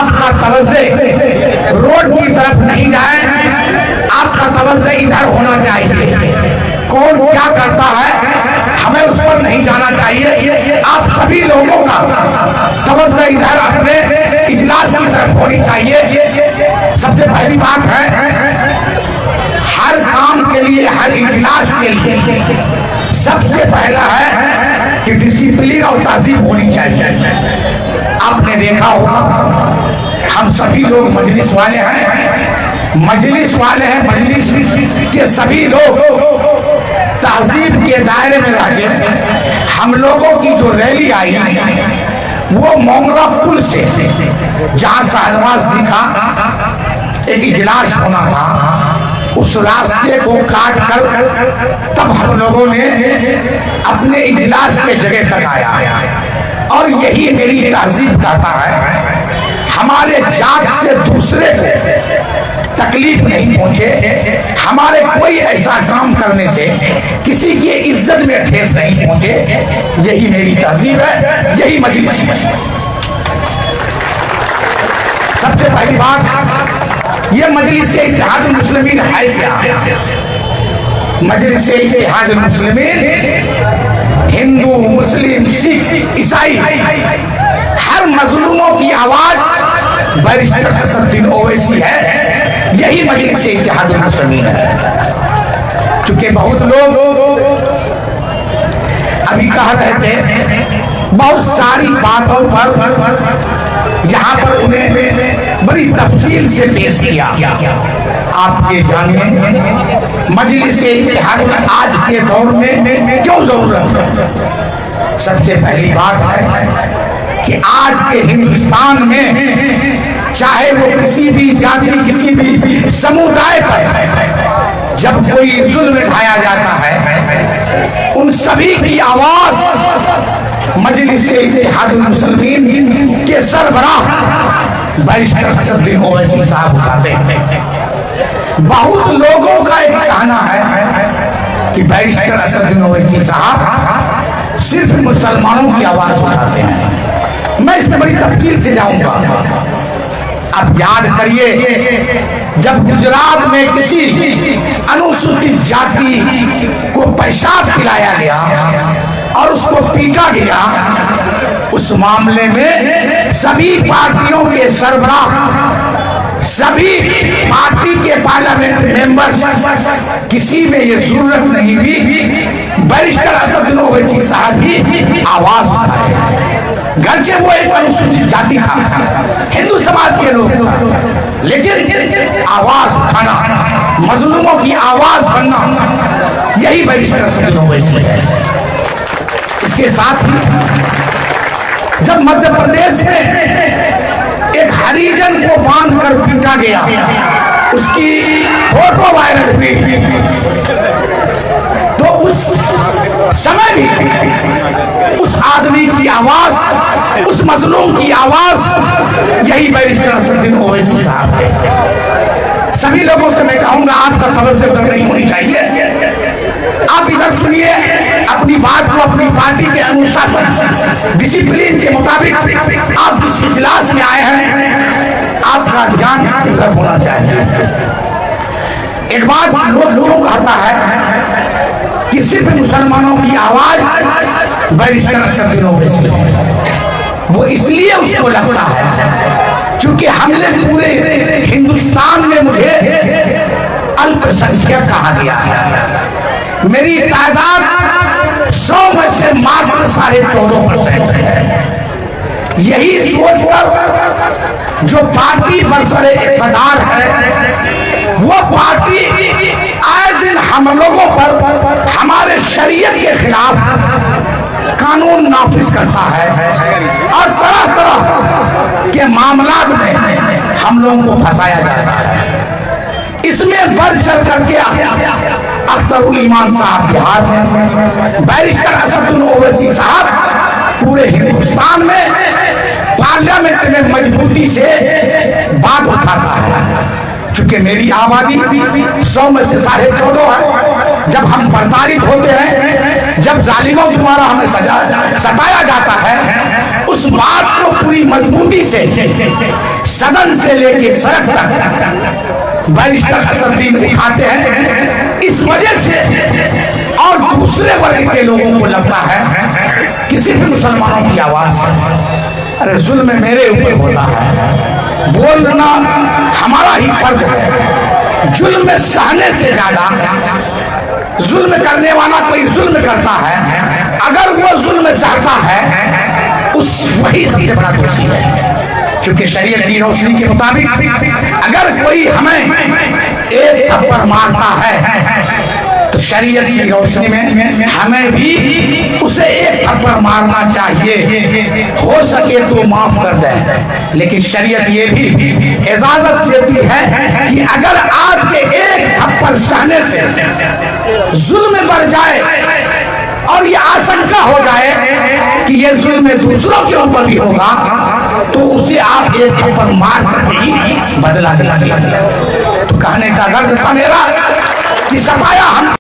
आपका तवज्जो रोड की तरफ नहीं जाए, आपका तवज्जो इधर होना चाहिए। कौन क्या करता है हमें उस पर नहीं जाना चाहिए। आप सभी लोगों का तवज्जो इधर अपने इजलास की तरफ होनी चाहिए। सबसे पहली बात है, हर काम के लिए, हर इजलास के लिए सबसे पहला है कि डिसिप्लिन और तहजीब होनी चाहिए। आपने देखा होगा हम सभी लोग मजलिस वाले हैं, मजलिस के सभी लोग तहजीब के दायरे में रहकर हम लोगों की जो रैली आई वो मोंगरा पुल से, जहां शाहनवाज दिखा एक इजलास होना था, उस रास्ते को काट कर तब हम लोगों ने अपने इजलास के जगह तक आया। और यही मेरी तहजीब कहता है, हमारे जात से दूसरे को तकलीफ नहीं पहुंचे, हमारे कोई ऐसा काम करने से किसी की इज्जत में ठेस नहीं पहुंचे। यही मेरी तहजीब है, यही मजलिस है। सबसे पहली बात, ये मजलिस इत्तेहादुल मुस्लिमीन है क्या? मजलिस इत्तेहादुल मुस्लिमीन हिंदू, मुस्लिम, सिख, ईसाई हर मजलूमों की आवाज बैरिस्टर असदुद्दीन ओवैसी है। यही मजलिस इत्तेहादुल मुस्लिमीन है। चूंकि बहुत लोग अभी कह रहे थे, बहुत सारी बातों पर यहाँ पर उन्हें बड़ी तफसील से पेश किया। आप ये जानिए मजलिस इत्तेहाद में आज के दौर में क्यों जरूरत है। सबसे पहली बात है कि आज के हिंदुस्तान में चाहे वो किसी भी जाति, किसी भी समुदाय पर जब कोई जुल्म ढाया जाता है, उन सभी की आवाज मजलिस इत्तेहादुल मुस्लिमीन के सरबराह बैरिस्टर असदुद्दीन ओवैसी साहब उठाते हैं। बहुत लोगों का एक कहना है कि बैरिस्टर असदुद्दीन ओवैसी साहब सिर्फ मुसलमानों की आवाज उठाते हैं। मैं इसमें बड़ी तफसील से जाऊंगा। अब याद करिए, जब गुजरात में किसी अनुसूचित जाति को पेशाब पिलाया गया और उसको पीटा गया, उस मामले में सभी पार्टियों के सरबराह, सभी पार्टी के पार्लियामेंट मेंबर्स, किसी में ये जरूरत नहीं हुई बैरिस्टर असदुद्दीन ओवैसी साहब ही आवाज उठाए। गर्चे वो एक अनुसूचित जाति था, हिंदू समाज के लोग, लेकिन आवाज उठाना, मजलूमों की आवाज बनना, यही बैरिस्टर असदुद्दीन ओवैसी है। इसके साथ ही जब मध्य प्रदेश में एक हरिजन को बांध कर पीटा गया, उसकी फोटो वायरल हुई, तो उस समय भी उस आदमी की आवाज, उस मजलूम की आवाज यही बैरिस्टर असदुद्दीन ओवैसी साहब है। सभी लोगों से मैं कहूंगा, आपका तवज्जो नहीं होनी चाहिए। आप इधर सुनिए, अपनी बात को अपनी पार्टी के अनुशासन, डिसिप्लिन के मुताबिक आप जिस इजलास में आए हैं, आपका ध्यान उधर होना चाहिए। एक बात लोग क्यों कहता है कि सिर्फ मुसलमानों की आवाज बैरिस्टर असदुद्दीन ओवैसी है, वो इसलिए उसको लगता है क्योंकि हमने पूरे हिंदुस्तान में मुझे अल्पसंख्यक कहा गया है। मेरी तादाद 100 में से मात्र 14.5% है। यही सोचकर जो पार्टी बरसरे इक़्तिदार है, वो पार्टी आए दिन हम लोगों पर हमारे शरीयत के खिलाफ कानून नाफिज करता है और तरह तरह के मामलात में हम लोगों को फंसाया जाता है। इसमें बढ़ चढ़ करके अख्तरुल ईमान साहब बिहार में, बैरिस्टर असदुद्दीन ओवैसी साहब पूरे हिंदुस्तान में पार्लियामेंट में मजबूती से बात उठाता है। चूंकि मेरी आबादी 100 में से 14.5 है, जब हम प्रताड़ित होते हैं, जब जालिमों द्वारा हमें सताया जाता है, उस बात को पूरी मजबूती से सदन से लेके सड़क तक बैरिस्टर असदुद्दीन उठाते हैं। इस वजह से और दूसरे वर्ग के लोगों को लगता है किसी भी मुसलमानों की आवाज, अरे जुल्म मेरे ऊपर होता है, बोलना हमारा ही फर्ज है। जुल्म सहने से ज्यादा जुल्म करने वाला कोई जुल्म करता है, अगर वो जुल्म सहता है उस वही सबसे बड़ा दोषी है। क्योंकि शरीयत की रोशनी के मुताबिक अगर कोई हमें एक थप्पड़ मारता है तो शरीयत की रोशनी में हमें भी उसे एक थप्पड़ मारना चाहिए, हो सके तो माफ कर दें। लेकिन शरीयत ये भी इजाजत देती है कि अगर आपके एक थप्पड़ सहने से जुल्म बढ़ जाए और ये आशंका हो जाए कि ये जुल्म दूसरों के ऊपर भी होगा, तो उसे आप एक थप्पड़ मार करके ही बदला दीजिए। तो कहने का गर्ज था मेरा कि सफाया हम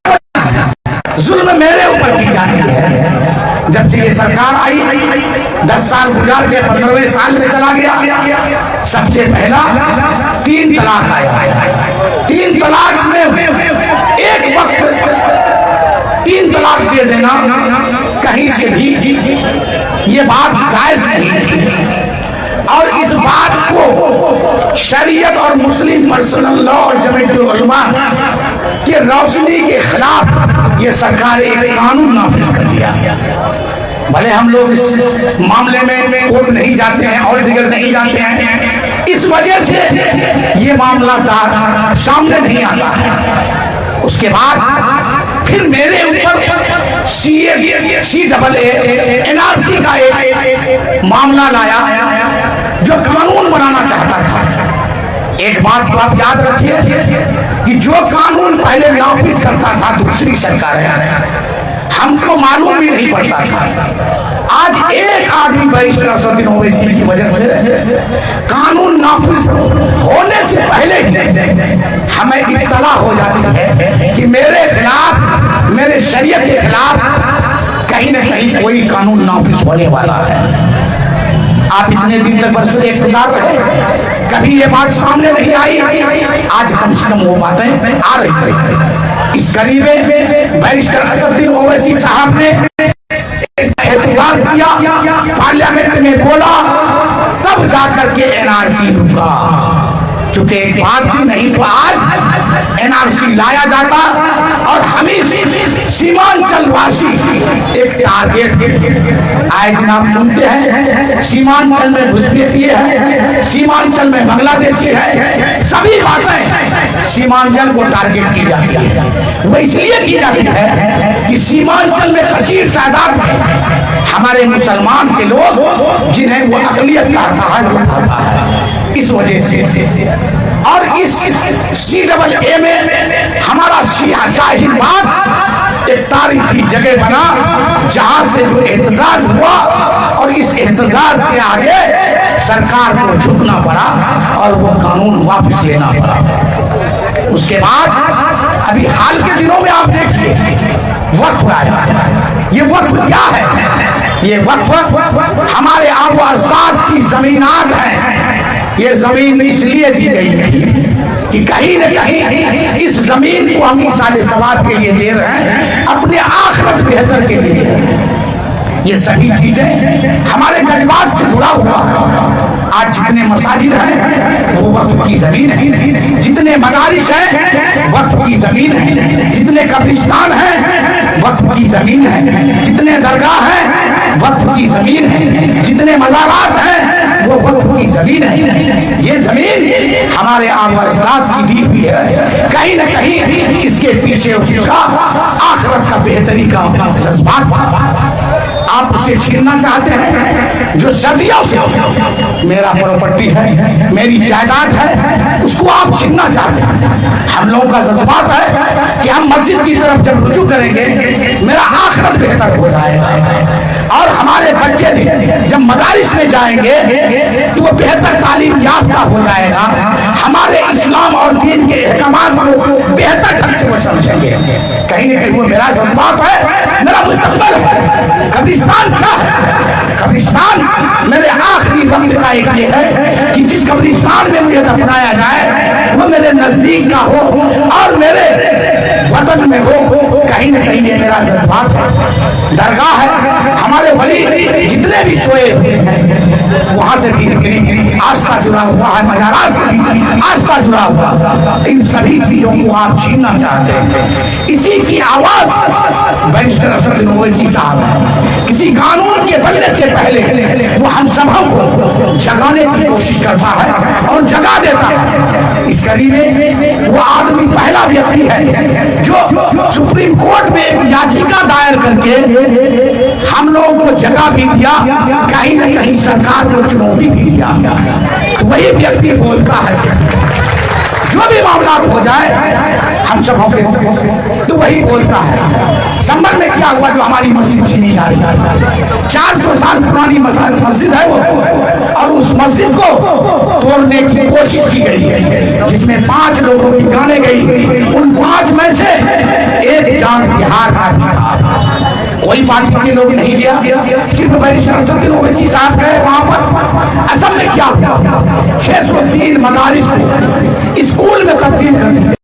जुल्म मेरे ऊपर की जाती है। जब से ये सरकार आई 10 साल गुजार के 15वें साल में चला गया, सबसे पहला 3 तलाक आया। 3 तलाक में एक वक्त 3 तलाक दे देना कहीं से भी ये बात जायज नहीं थी। और इस बात को शरीयत और मुस्लिम पर्सनल लॉ और जमीयत उलमा के रोशनी के खिलाफ ये सरकार एक कानून नाफिज कर दिया। भले हम लोग इस मामले में कोर्ट नहीं जाते हैं और दिगर नहीं जाते हैं, इस वजह से ये मामला सामने नहीं आता है। उसके बाद फिर मेरे ऊपर CAA NRC का एक मामला लाया जो कानून बनाना चाहता था। एक बात तो आप याद रखिए कि जो कानून पहले नाफिज करता था दूसरी सरकार है, हमको मालूम भी नहीं पड़ता था। आज एक आदमी बैरिस्टर असदुद्दीन ओवैसी की वजह से कानून नाफिज होने से पहले ही हमें इत्तला हो जाती है कि मेरे खिलाफ, मेरे शरीयत के खिलाफ कहीं न कहीं कोई कानून नाफिज होने वाला है। आप इतने दिन तक बरसरे इख्तियार रहे, कभी ये बात सामने नहीं आई, आज कम से कम वो बातें आ रही है। इस करीबे बैरिस्टर असदुद्दीन ओवैसी साहब ने एहतजाज किया, पार्लियामेंट में बोला, तब जाकर के NRC रुका। क्योंकि एक बात भी नहीं तो आज NRC लाया जाता और हम सीमांचल वासी एक टारगेट आए दिन आप सुनते हैं, सीमांचल में घुसपैठी है, सीमांचल में बांग्लादेशी है, सभी बातें सीमांचल को टारगेट की जाती है। वो इसलिए की जाती है कि सीमांचल में कसीर तादाद में हमारे मुसलमान के लोग जिन्हें वो अकलियत कहता है वो कहता है। इस वजह से और इस CAA में हमारा शाहीन बाग एक तारीखी जगह बना जहां से जो एहतजाज हुआ और इस एहतजाज के आगे सरकार को झुकना पड़ा और वो कानून वापस लेना पड़ा। उसके बाद अभी हाल के दिनों में आप देखिए वक्फ आया। ये वक्फ क्या है? ये वक्फ हमारे आबो अजदाद की जमीनात है। ये जमीन इसलिए दी गई थी कि कहीं न कहीं इस जमीन को हम इसाले सवाब के लिए दे रहे हैं, अपने आखिरत बेहतर के लिए। ये सभी चीजें हमारे जज्बात से जुड़ा हुआ। आज जितने मसाजिद हैं वो वक्फ की जमीन है, जितने मदारिस हैं वक्फ की जमीन है, जितने कब्रिस्तान हैं वक्फ की जमीन है, जितने दरगाह हैं वक्फ की जमीन है, जितने मज़ारात हैं वो वक्फ की जमीन है। ये जमीन हमारे आबाद की दी हुई है। कहीं न कहीं इसके पीछे उसका आखिरत का बेहतरी का जज्बात आप उसे छीनना चाहते हैं। जो सदियों से मेरा प्रॉपर्टी है, मेरी जायदाद है, उसको आप छीनना चाहते हैं। हम लोगों का जज्बात है कि हम मस्जिद की तरफ जब रुजू करेंगे मेरा आखिरत बेहतर हो जाएगा। और हमारे बच्चे जब मदारिस में जाएंगे तो वो बेहतर तालीम याफ्ता हो जाएगा, हमारे इस्लाम और दीन के अहकामात को बेहतर ढंग से वो समझेंगे। कहीं ना कहीं वो मेरा जज्बात है, मेरा मुस्तकबिल है। कब्रिस्तान क्या है? कब्रिस्तान मेरे आखिरी वक्त का एक ये है कि जिस कब्रिस्तान में मुझे दफनाया जाए वो मेरे नजदीक का हो और मेरे वतन में हो। कहीं न कहीं ये मेरा जज्बात है। दरगाह है, हमारे वली जितने भी सोए हुए हैं वहां से भी आस्था जुड़ा हुआ है, मज़ारात से भी आस्था जुड़ा हुआ। इन सभी चीजों को आप छीनना चाहते हैं। इसी की आवाज बैरिस्टर असदुद्दीन ओवैसी साहब किसी कानून के बनने से पहले वो हम सबों को जगाने की कोशिश करता है और जगा देता है। इस कड़ी में वो आदमी पहला व्यक्ति है जो सुप्रीम कोर्ट में एक याचिका दायर करके हम लोगों को जगह भी दिया, कहीं न कहीं सरकार को चुनौती भी दिया। तो वही व्यक्ति बोलता है जो भी मामला हो जाए हम सब होंगे, तो वही बोलता है। संभल में क्या हुआ जो हमारी मस्जिद छीनी जा रही है? 400 साल पुरानी मस्जिद है वो, और उस मस्जिद को तोड़ने की कोशिश की गई है जिसमें 5 लोगों की जाने गई। उन 5 में से एक जान बिहार का था। कोई पार्टी के लोग नहीं दिया, सिर्फ बैरिस्टर असदुद्दीन ओवैसी साहब गए वहां पर, असम